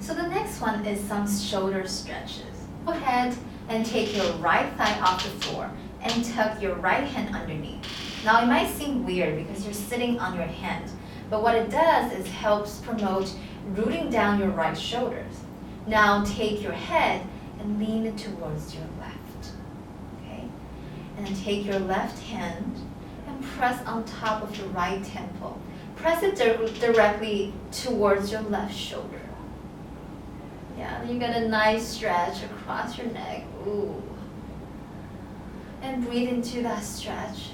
So the next one is some shoulder stretches. Go ahead and take your right thigh off the floor and tuck your right hand underneath. Now it might seem weird because you're sitting on your hand, but what it does is helps promote rooting down your right shoulders. Now take your head and lean it towards your left. Okay? And then take your left hand and press on top of your right temple. Press it directly towards your left shoulder. Yeah, you get a nice stretch across your neck. Ooh. And breathe into that stretch.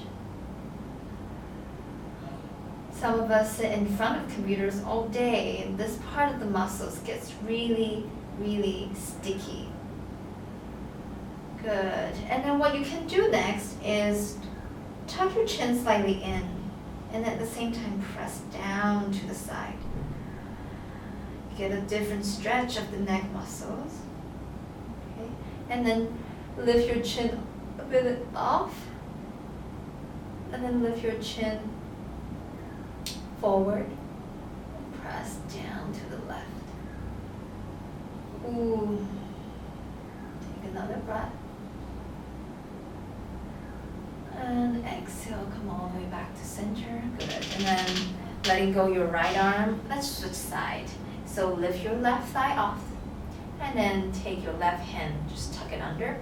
Some of us sit in front of computers all day, and this part of the muscles gets really, really sticky. Good. And then what you can do next is tuck your chin slightly in, and at the same time press down to the side. Get a different stretch of the neck muscles. Okay. And then lift your chin a bit off, and then lift your chin forward, press down to the left. Ooh. Take another breath. And exhale, come all the way back to center. Good. And then letting go your right arm. Let's switch side. So lift your left thigh off. And then take your left hand, just tuck it under.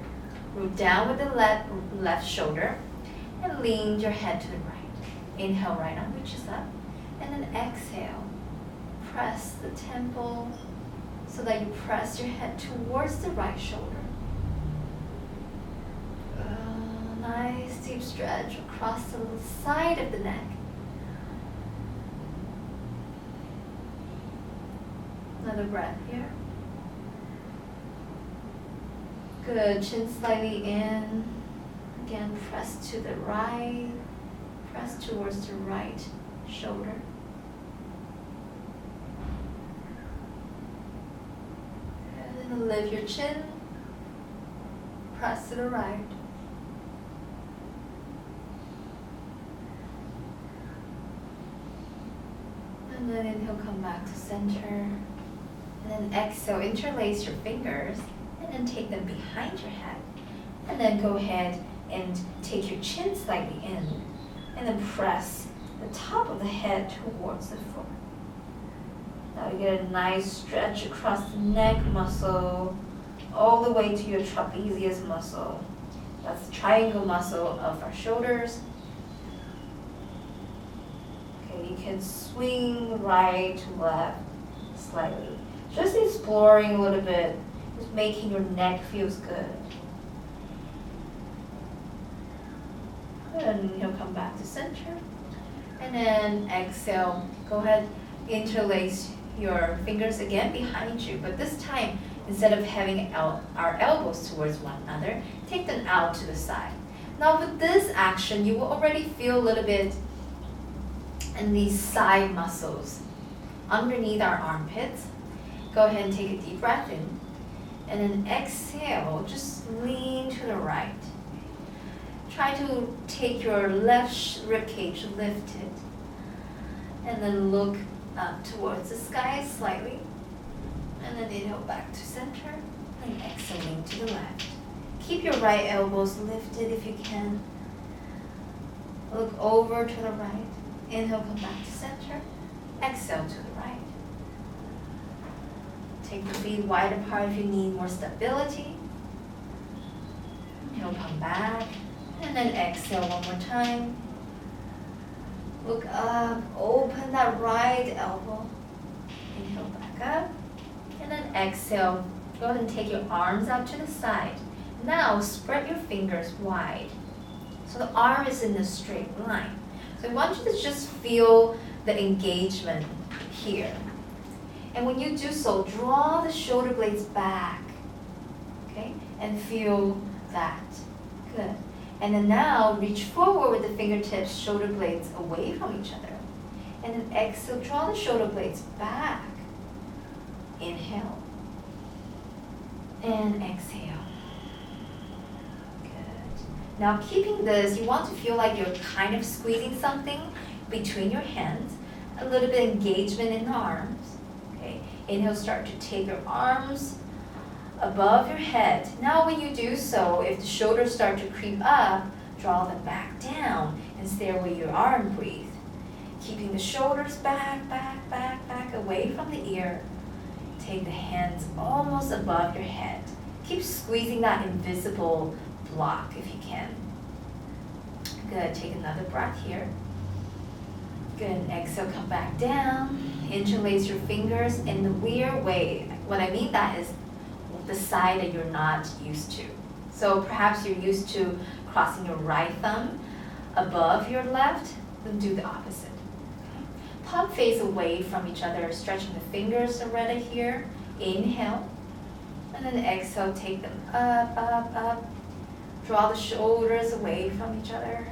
Root down with the left shoulder. And lean your head to the right. Inhale, right arm reaches up. And then exhale. Press the temple so that you press your head towards the right shoulder. Nice deep stretch across the side of the neck. Another breath here. Good. Chin slightly in. Again, press to the right. Press towards the right shoulder. And then lift your chin. Press to the right. And then inhale, come back to center. And then exhale, interlace your fingers. And then take them behind your head. And then go ahead and take your chin slightly in. And then press the top of the head towards the floor. Now you get a nice stretch across the neck muscle, all the way to your trapezius muscle. That's the triangle muscle of our shoulders. Okay, you can swing right to left slightly. Just exploring a little bit, just making your neck feels good. And you'll come back to center. And then exhale, go ahead, interlace your fingers again behind you. But this time, instead of having our elbows towards one another, take them out to the side. Now with this action, you will already feel a little bit in these side muscles underneath our armpits. Go ahead and take a deep breath in. And then exhale, just lean to the right. Try to take your left rib cage, lift it. And then look up towards the sky slightly. And then inhale back to center. And exhaling to the left. Keep your right elbows lifted if you can. Look over to the right. Inhale, come back to center. Exhale to the right. Take the feet wide apart if you need more stability. Inhale, come back. And then exhale one more time. Look up, open that right elbow. Inhale back up. And then exhale. Go ahead and take your arms out to the side. Now spread your fingers wide. So the arm is in a straight line. So I want you to just feel the engagement here. And when you do so, draw the shoulder blades back. Okay? And feel that. Good. And then now reach forward with the fingertips, shoulder blades away from each other. And then exhale, draw the shoulder blades back. Inhale. And exhale. Good. Now keeping this, you want to feel like you're kind of squeezing something between your hands. A little bit of engagement in the arms. Okay. Inhale, start to take your arms above your head. Now when you do so, if the shoulders start to creep up, draw them back down and stay where you are and breathe. Keeping the shoulders back, away from the ear. Take the hands almost above your head. Keep squeezing that invisible block if you can. Good, take another breath here. Good, and exhale, come back down. Interlace your fingers in the weird way. What I mean that is the side that you're not used to. So perhaps you're used to crossing your right thumb above your left, then do the opposite. Palm face away from each other, stretching the fingers already here. Inhale, and then exhale, take them up. Draw the shoulders away from each other.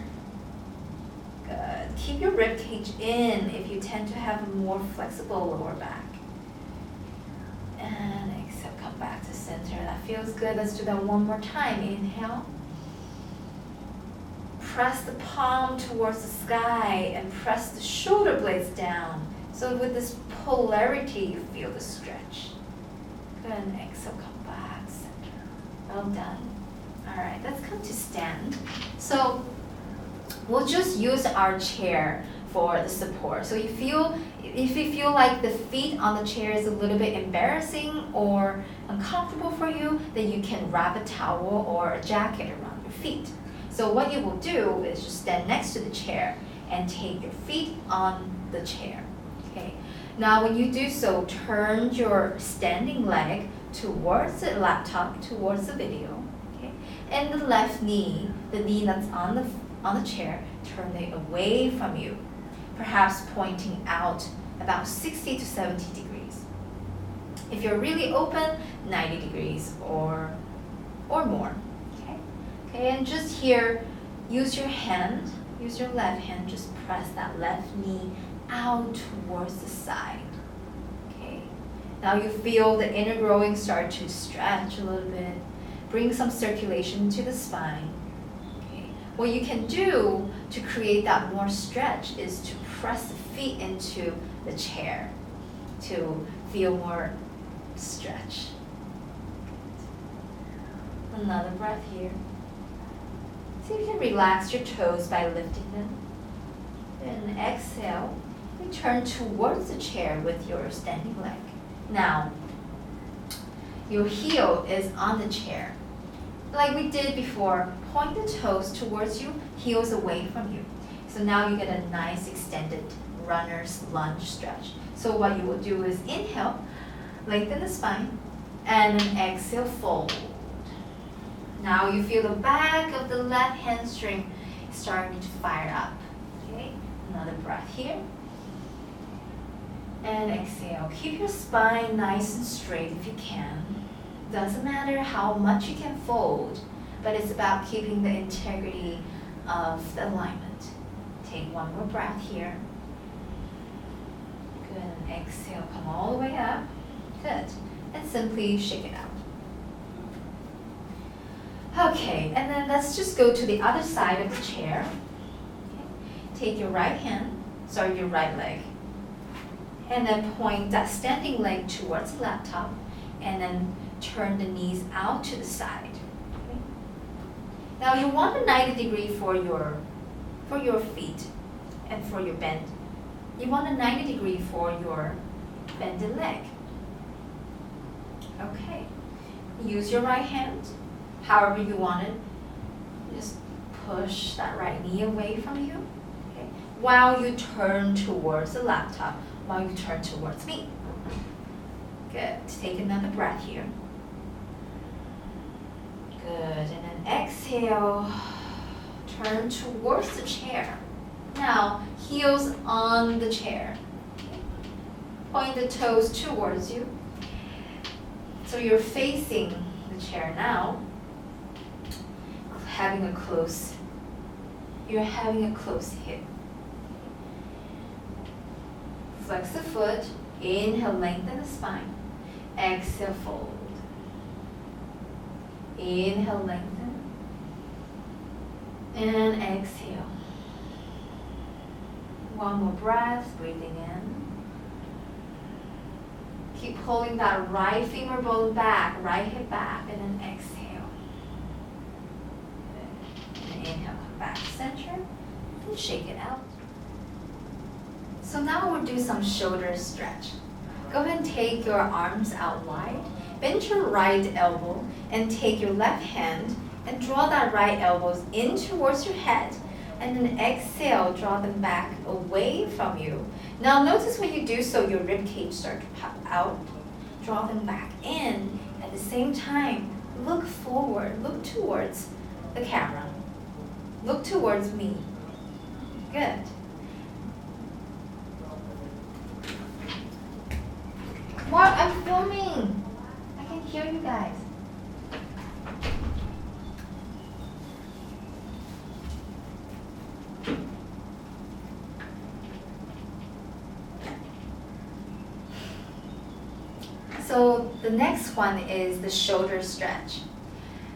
Good. Keep your rib cage in if you tend to have a more flexible lower back. And exhale, come back to center. That feels good. Let's do that one more time. Inhale. Press the palm towards the sky and press the shoulder blades down. So with this polarity, you feel the stretch. Good, and exhale, come back, center. Well done. All right, let's come to stand. So we'll just use our chair for the support. So if you feel like the feet on the chair is a little bit embarrassing or uncomfortable for you, then you can wrap a towel or a jacket around your feet. So what you will do is just stand next to the chair and take your feet on the chair. Okay. Now when you do so, turn your standing leg towards the laptop, towards the video. Okay. And the left knee, the knee that's on the chair, turn it away from you, perhaps pointing out about 60 to 70 degrees. If you're really open, 90 degrees or more. Okay, and just here, use your left hand, just press that left knee out towards the side. Okay, now you feel the inner groin start to stretch a little bit. Bring some circulation to the spine. Okay, what you can do to create that more stretch is to press the feet into the chair to feel more stretch. Another breath here. See if you can relax your toes by lifting them. Then exhale, return towards the chair with your standing leg. Now, your heel is on the chair. Like we did before, point the toes towards you, heels away from you. So now you get a nice extended runner's lunge stretch. So what you will do is inhale, lengthen the spine, and then exhale, fold. Now you feel the back of the left hamstring starting to fire up. Okay, another breath here. And exhale. Keep your spine nice and straight if you can. Doesn't matter how much you can fold, but it's about keeping the integrity of the alignment. Take one more breath here. Good, and exhale, come all the way up. Good, and simply shake it out. Okay, and then let's just go to the other side of the chair. Okay. Take your right leg, and then point that standing leg towards the laptop, and then turn the knees out to the side. Okay. Now you want a 90 degree for your feet and for your bend. You want a 90 degree for your bended leg. Okay, use your right hand. However you want it, just push that right knee away from you, okay? While you turn towards the laptop, while you turn towards me. Good, take another breath here. Good, and then exhale, turn towards the chair. Now, heels on the chair. Okay? Point the toes towards you. So you're facing the chair now. You're having a close hip. Flex the foot, inhale, lengthen the spine. Exhale, fold. Inhale, lengthen. And exhale. One more breath, breathing in. Keep pulling that right femur bone back, right hip back, and then exhale. Good. And inhale, come back to center, and shake it out. So now we'll do some shoulder stretch. Go ahead and take your arms out wide, bend your right elbow, and take your left hand and draw that right elbows in towards your head. And then exhale, draw them back away from you. Now notice when you do so, your rib cage start to pop out. Draw them back in. At the same time, look forward, look towards the camera. Look towards me. Good. Mark, I'm filming. I can hear you guys. So the next one is the shoulder stretch.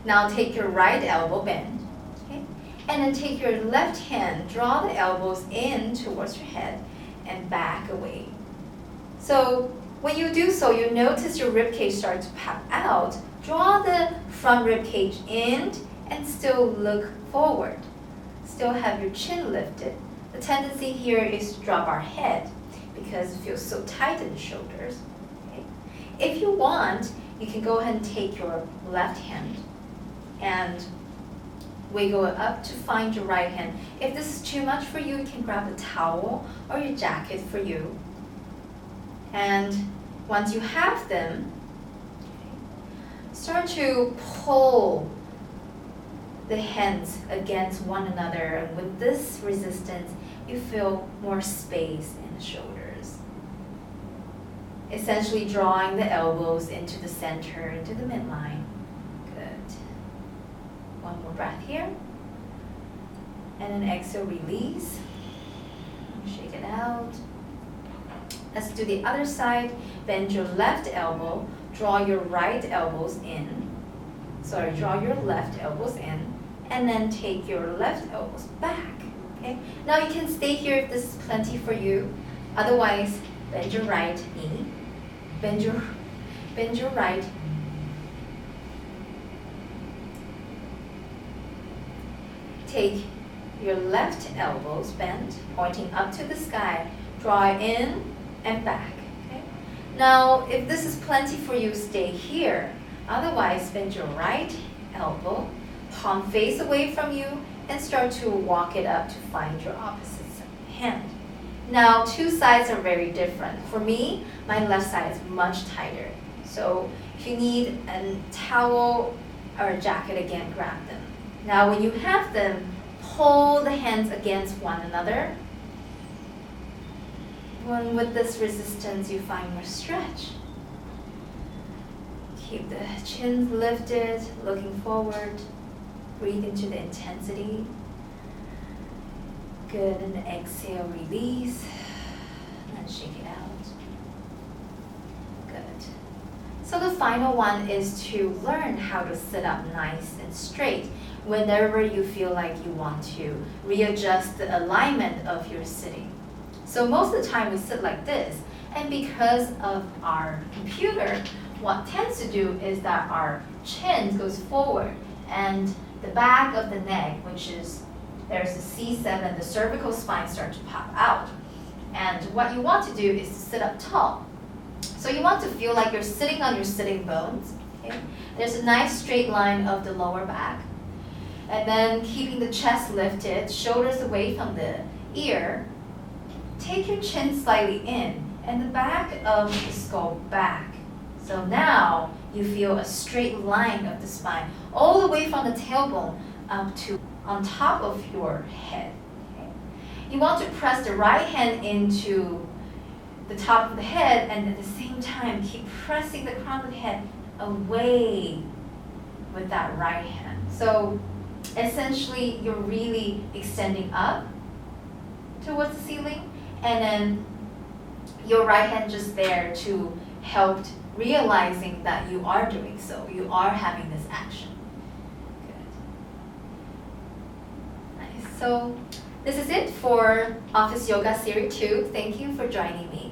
Now take your right elbow bend, okay? And then take your left hand, draw the elbows in towards your head and back away. So when you do so, you notice your rib cage starts to pop out. Draw the front rib cage in and still look forward. Still have your chin lifted. The tendency here is to drop our head because it feels so tight in the shoulders. Okay? If you want, you can go ahead and take your left hand and wiggle it up to find your right hand. If this is too much for you, you can grab a towel or your jacket for you. And once you have them, start to pull the hands against one another. And with this resistance, you feel more space in the shoulders. Essentially drawing the elbows into the center, into the midline. Good. One more breath here. And then exhale, release. Shake it out. Let's do the other side. Bend your left elbow. Draw your right elbows in. Sorry, draw your left elbows in. And then take your left elbows back. Okay. Now you can stay here if this is plenty for you. Otherwise, bend your right knee. Bend your right. Take your left elbows bent, pointing up to the sky. Draw in and back. Okay? Now, if this is plenty for you, stay here. Otherwise, bend your right elbow, palm face away from you, and start to walk it up to find your opposite hand. Now, two sides are very different. For me, my left side is much tighter. So if you need a towel or a jacket, again, grab them. Now, when you have them, pull the hands against one another. When with this resistance, you find more stretch. Keep the chin lifted, looking forward. Breathe into the intensity. Good, and exhale, release. And shake it out. Good. So the final one is to learn how to sit up nice and straight whenever you feel like you want to readjust the alignment of your sitting. So most of the time we sit like this, and because of our computer, what tends to do is that our chin goes forward and the back of the neck, which is, there's the C7, the cervical spine starts to pop out. And what you want to do is to sit up tall. So you want to feel like you're sitting on your sitting bones. Okay? There's a nice straight line of the lower back. And then keeping the chest lifted, shoulders away from the ear. Take your chin slightly in and the back of the skull back. So now you feel a straight line of the spine all the way from the tailbone up to on top of your head. Okay? You want to press the right hand into the top of the head and at the same time keep pressing the crown of the head away with that right hand. So essentially you're really extending up towards the ceiling and then your right hand just there to help realizing that you are doing so. You are having this action. Good. Nice. So this is it for Office Yoga Series 2. Thank you for joining me.